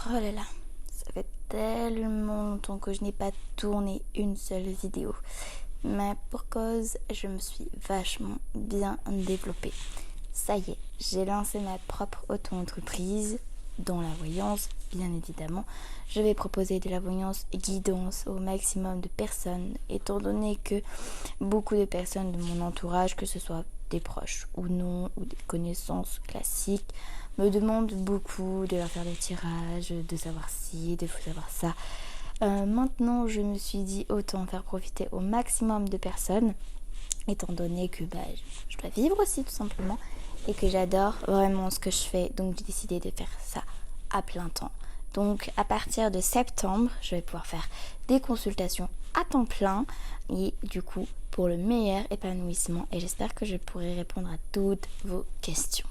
Oh là là, ça fait tellement longtemps que je n'ai pas tourné une seule vidéo. Mais pour cause, je me suis vachement bien développée. Ça y est, j'ai lancé ma propre auto-entreprise dans la voyance, bien évidemment. Je vais proposer de la voyance et guidance au maximum de personnes, étant donné que beaucoup de personnes de mon entourage, que ce soit des proches ou non, ou des connaissances classiques, me demandent beaucoup de leur faire des tirages, de savoir ci, de savoir ça. Maintenant, je me suis dit autant faire profiter au maximum de personnes, étant donné que je dois vivre aussi tout simplement et que j'adore vraiment ce que je fais. Donc j'ai décidé de faire ça à plein temps. Donc à partir de septembre, je vais pouvoir faire des consultations à temps plein et du coup pour le meilleur épanouissement, et j'espère que je pourrai répondre à toutes vos questions.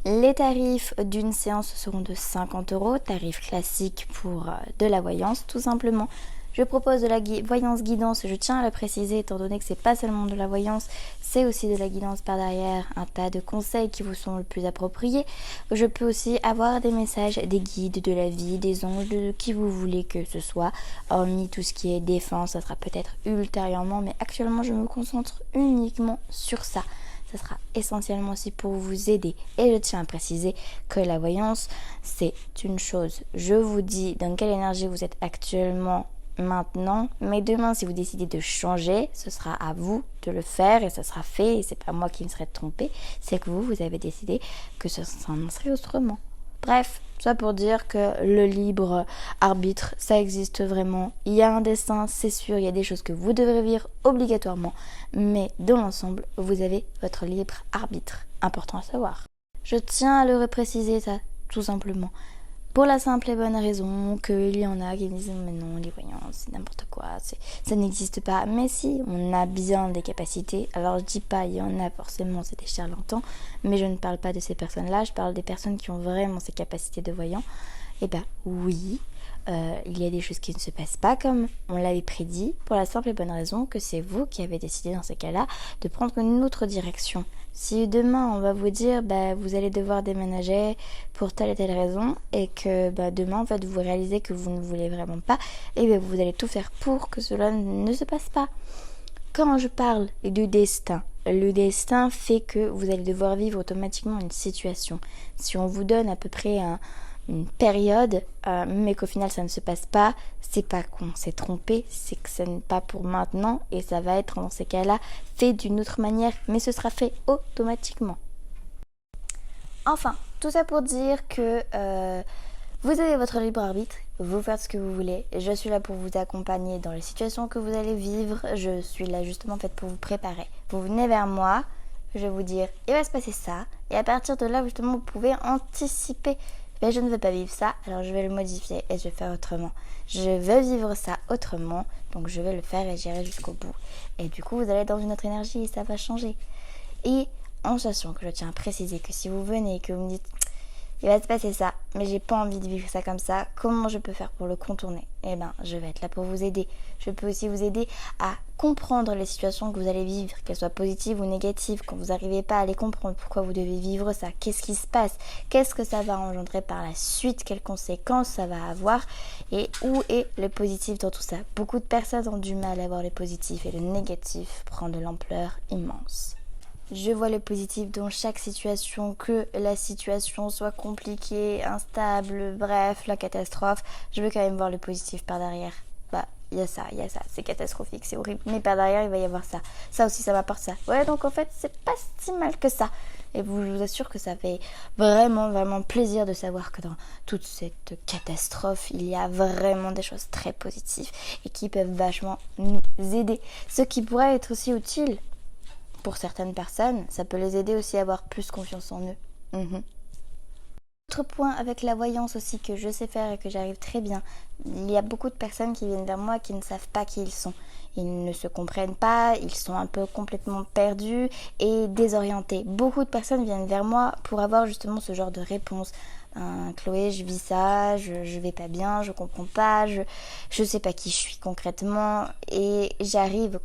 Les tarifs d'une séance seront de 50 €, tarif classique pour de la voyance tout simplement. Je propose de la voyance guidance, je tiens à le préciser étant donné que c'est pas seulement de la voyance, c'est aussi de la guidance par derrière, un tas de conseils qui vous sont le plus appropriés. Je peux aussi avoir des messages, des guides de la vie, des anges, de qui vous voulez que ce soit, hormis tout ce qui est défense, ça sera peut-être ultérieurement, mais actuellement je me concentre uniquement sur ça. Ça sera essentiellement aussi pour vous aider. Et je tiens à préciser que la voyance, c'est une chose. Je vous dis dans quelle énergie vous êtes actuellement maintenant, mais demain, si vous décidez de changer, ce sera à vous de le faire et ça sera fait. Et c'est pas moi qui me serai trompée, c'est que vous avez décidé que ça en serait autrement. Bref, ça pour dire que le libre arbitre, ça existe vraiment. Il y a un destin, c'est sûr, il y a des choses que vous devrez vivre obligatoirement, mais dans l'ensemble, vous avez votre libre arbitre. Important à savoir. Je tiens à le repréciser ça, tout simplement. Pour la simple et bonne raison qu'il y en a qui disent mais non, les voyants, c'est n'importe quoi, ça n'existe pas. Mais si, on a bien des capacités. Alors je dis pas, il y en a forcément, c'est des charlatans, mais je ne parle pas de ces personnes-là, je parle des personnes qui ont vraiment ces capacités de voyants. Eh ben oui, il y a des choses qui ne se passent pas comme on l'avait prédit, pour la simple et bonne raison que c'est vous qui avez décidé dans ces cas-là de prendre une autre direction. Si demain on va vous dire vous allez devoir déménager pour telle et telle raison et que demain en fait vous réalisez que vous ne voulez vraiment pas, et bien vous allez tout faire pour que cela ne se passe pas. Quand je parle du destin, le destin fait que vous allez devoir vivre automatiquement une situation. Si on vous donne à peu près une période, mais qu'au final ça ne se passe pas, c'est pas qu'on s'est trompé, c'est que ce n'est pas pour maintenant et ça va être dans ces cas-là fait d'une autre manière, mais ce sera fait automatiquement. Enfin, tout ça pour dire que vous avez votre libre arbitre, vous faites ce que vous voulez, je suis là pour vous accompagner dans les situations que vous allez vivre, je suis là justement faite pour vous préparer. Vous venez vers moi, je vais vous dire il va se passer ça, et à partir de là justement vous pouvez anticiper. Mais je ne veux pas vivre ça, alors je vais le modifier et je vais faire autrement. Je veux vivre ça autrement, donc je vais le faire et j'irai jusqu'au bout. Et du coup, vous allez dans une autre énergie et ça va changer. Et en sachant que je tiens à préciser que si vous venez et que vous me dites il va se passer ça, mais j'ai pas envie de vivre ça comme ça, comment je peux faire pour le contourner? Eh ben, je vais être là pour vous aider. Je peux aussi vous aider à comprendre les situations que vous allez vivre, qu'elles soient positives ou négatives. Quand vous n'arrivez pas à les comprendre, pourquoi vous devez vivre ça? Qu'est-ce qui se passe? Qu'est-ce que ça va engendrer par la suite? Quelles conséquences ça va avoir? Et où est le positif dans tout ça? Beaucoup de personnes ont du mal à voir le positif et le négatif prend de l'ampleur immense. Je vois le positif dans chaque situation, que la situation soit compliquée, instable, bref, la catastrophe. Je veux quand même voir le positif par derrière. Il y a ça, c'est catastrophique, c'est horrible. Mais par derrière, il va y avoir ça. Ça aussi, ça m'apporte ça. Ouais, donc en fait, c'est pas si mal que ça. Et je vous assure que ça fait vraiment, vraiment plaisir de savoir que dans toute cette catastrophe, il y a vraiment des choses très positives et qui peuvent vachement nous aider. Ce qui pourrait être aussi utile pour certaines personnes, ça peut les aider aussi à avoir plus confiance en eux. Autre point avec la voyance aussi que je sais faire et que j'arrive très bien, il y a beaucoup de personnes qui viennent vers moi qui ne savent pas qui ils sont. Ils ne se comprennent pas, ils sont un peu complètement perdus et désorientés. Beaucoup de personnes viennent vers moi pour avoir justement ce genre de réponse. Chloé, je vis ça, je vais pas bien, je comprends pas, je sais pas qui je suis concrètement et j'arrive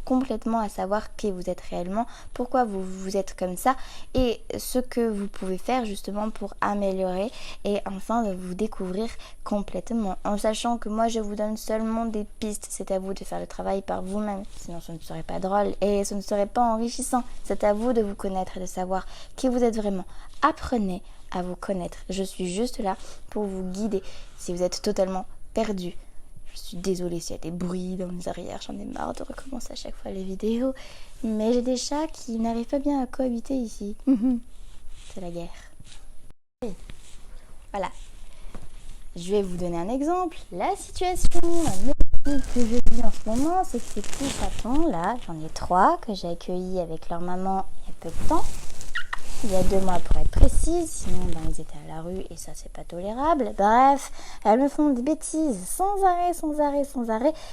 complètement à savoir qui vous êtes réellement, pourquoi vous êtes comme ça et ce que vous pouvez faire justement pour améliorer et enfin de vous découvrir complètement en sachant que moi je vous donne seulement des pistes, c'est à vous de faire le travail par vous-même, sinon ce ne serait pas drôle et ce ne serait pas enrichissant, c'est à vous de vous connaître et de savoir qui vous êtes vraiment. Apprenez à vous connaître. Je suis juste là pour vous guider. Si vous êtes totalement perdu, je suis désolée s'il y a des bruits dans les arrières. J'en ai marre de recommencer à chaque fois les vidéos. Mais j'ai des chats qui n'arrivent pas bien à cohabiter ici. C'est la guerre. Oui. Voilà. Je vais vous donner un exemple. La situation que je vis en ce moment, c'est que ces petits chatons là, j'en ai 3 que j'ai accueillis avec leur maman il y a peu de temps. Il y a 2 mois pour être précise, sinon ils étaient à la rue et ça c'est pas tolérable. Bref, elles me font des bêtises sans arrêt.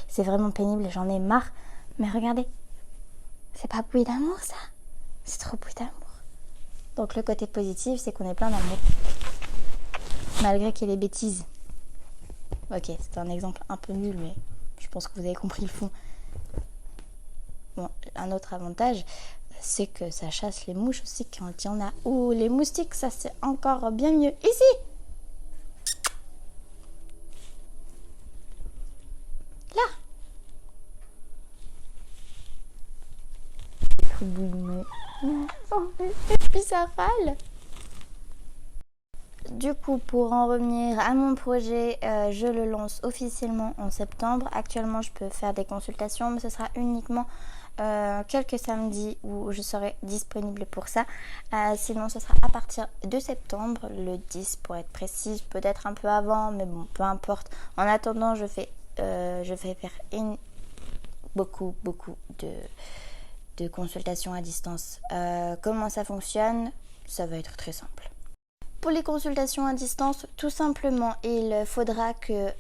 C'est vraiment pénible, j'en ai marre. Mais regardez, c'est pas bruit d'amour ça, c'est trop bruit d'amour. Donc le côté positif c'est qu'on est plein d'amour. Malgré qu'il y ait des bêtises. Ok, c'est un exemple un peu nul mais je pense que vous avez compris le fond. Bon, un autre avantage, c'est que ça chasse les mouches aussi quand il y en a. Ou les moustiques, ça c'est encore bien mieux. Ici! Là! Et puis ça râle. Du coup, pour en revenir à mon projet, je le lance officiellement en septembre. Actuellement, je peux faire des consultations, mais ce sera uniquement quelques samedis où je serai disponible pour ça. Sinon, ce sera à partir de septembre, le 10 pour être précise, peut-être un peu avant, mais bon, peu importe. En attendant, je vais faire beaucoup de consultations à distance. Comment ça fonctionne? Ça va être très simple. Pour les consultations à distance, tout simplement, il faudra que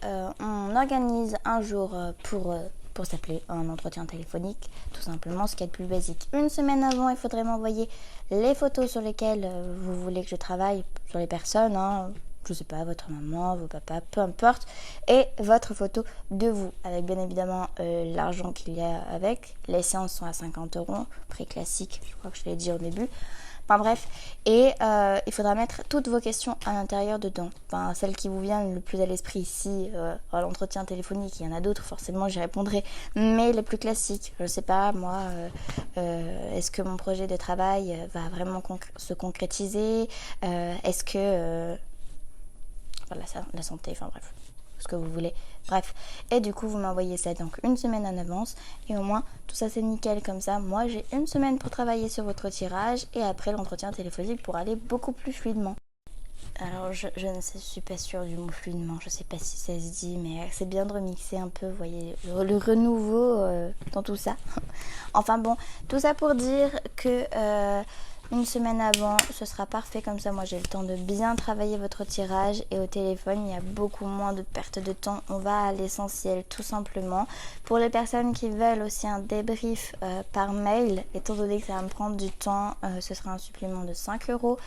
on organise un jour pour s'appeler un entretien téléphonique, tout simplement, ce qui est le plus basique. Une semaine avant, il faudrait m'envoyer les photos sur lesquelles vous voulez que je travaille, sur les personnes, hein, je sais pas, votre maman, vos papas, peu importe, et votre photo de vous, avec bien évidemment l'argent qu'il y a avec. Les séances sont à 50 €, prix classique, je crois que je l'ai dit au début. Enfin bref, et il faudra mettre toutes vos questions à l'intérieur dedans. Enfin, celles qui vous viennent le plus à l'esprit ici, à l'entretien téléphonique, il y en a d'autres, forcément j'y répondrai. Mais les plus classiques, je sais pas, moi, est-ce que mon projet de travail va vraiment se concrétiser? Est-ce que... voilà, ça, la santé, enfin bref, ce que vous voulez. Bref, et du coup vous m'envoyez ça donc une semaine en avance et au moins tout ça c'est nickel comme ça. Moi j'ai une semaine pour travailler sur votre tirage et après l'entretien téléphonique pour aller beaucoup plus fluidement. Alors je ne suis pas sûre du mot fluidement, je sais pas si ça se dit, mais c'est bien de remixer un peu, vous voyez, le renouveau dans tout ça. Enfin bon, tout ça pour dire que une semaine avant, ce sera parfait comme ça. Moi, j'ai le temps de bien travailler votre tirage et au téléphone, il y a beaucoup moins de perte de temps. On va à l'essentiel tout simplement. Pour les personnes qui veulent aussi un débrief par mail, étant donné que ça va me prendre du temps, ce sera un supplément de 5 €.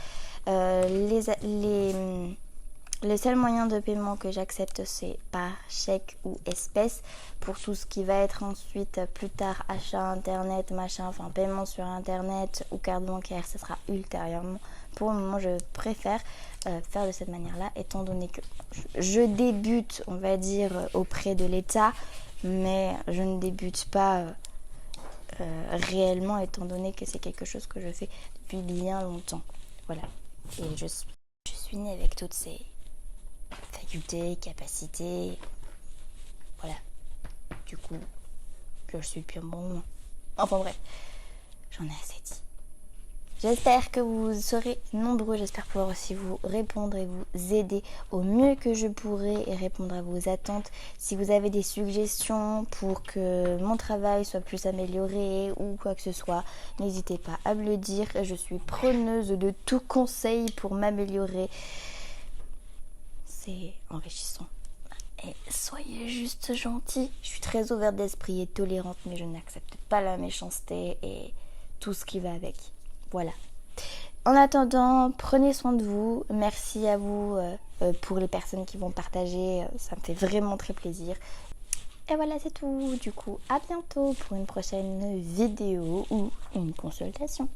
Les seuls moyens de paiement que j'accepte, c'est par chèque ou espèce. Pour tout ce qui va être ensuite plus tard achat internet, machin, enfin paiement sur internet ou carte bancaire, ce sera ultérieurement. Pour le moment, je préfère faire de cette manière-là, étant donné que je débute, on va dire, auprès de l'État, mais je ne débute pas réellement, étant donné que c'est quelque chose que je fais depuis bien longtemps. Voilà. Et je suis née avec toutes ces facultés, capacités, voilà. Du coup, je suis plus un bon moment. Enfin bref, j'en ai assez dit. J'espère que vous serez nombreux, j'espère pouvoir aussi vous répondre et vous aider au mieux que je pourrai et répondre à vos attentes. Si vous avez des suggestions pour que mon travail soit plus amélioré ou quoi que ce soit, n'hésitez pas à me le dire. Je suis preneuse de tout conseil pour m'améliorer. C'est enrichissant. Et soyez juste gentils. Je suis très ouverte d'esprit et tolérante, mais je n'accepte pas la méchanceté et tout ce qui va avec. Voilà. En attendant, prenez soin de vous. Merci à vous pour les personnes qui vont partager. Ça me fait vraiment très plaisir. Et voilà, c'est tout. Du coup, à bientôt pour une prochaine vidéo ou une consultation.